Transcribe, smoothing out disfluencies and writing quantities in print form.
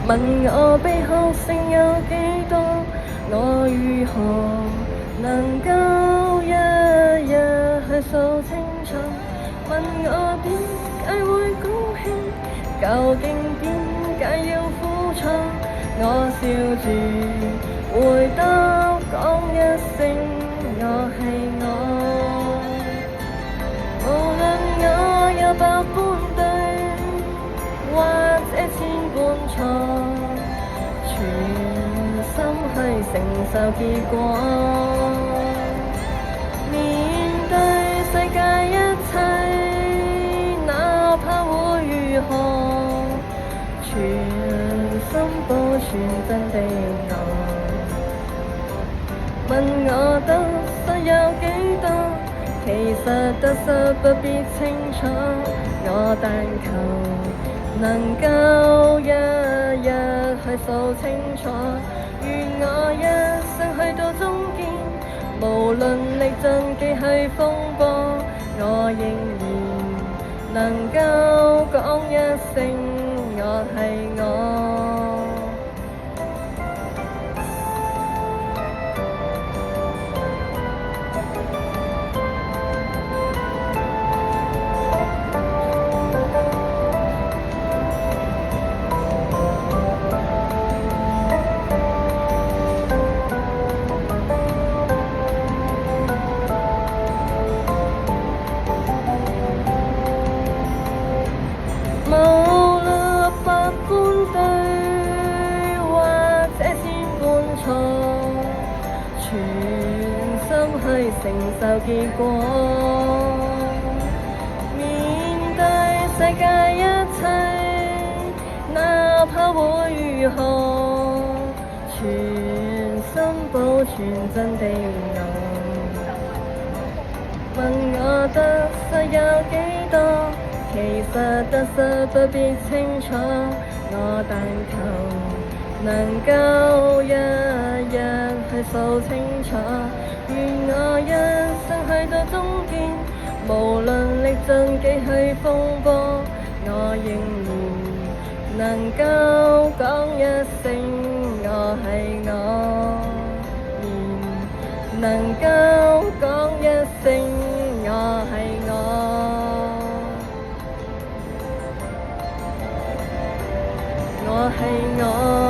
問我悲哭聲有幾多，我如何能夠一日去數清楚？問我點解會高興，究竟點解要苦楚？我笑住回答講一聲我係我，無論我有百般對，或者千般錯，全心去承受結果。面對世界一切，哪怕會如何，全心保存真的我。問我得失有幾多，其實得失不必清楚，我但求能夠一日去數清楚。願我一生去到終點，無論歷盡幾許風波，我仍然能夠講一聲我係我。無論百般對，或者千般錯，全心去承受結果。面對世界一切，哪怕會如何，全心保存真的我。問我得失有幾多，其實得失不必清楚，我但求能夠一日去數清楚。願我一生去到終點，無論歷盡幾許風波，我仍然能夠講一聲我係我，能夠講一聲我係我。我係我。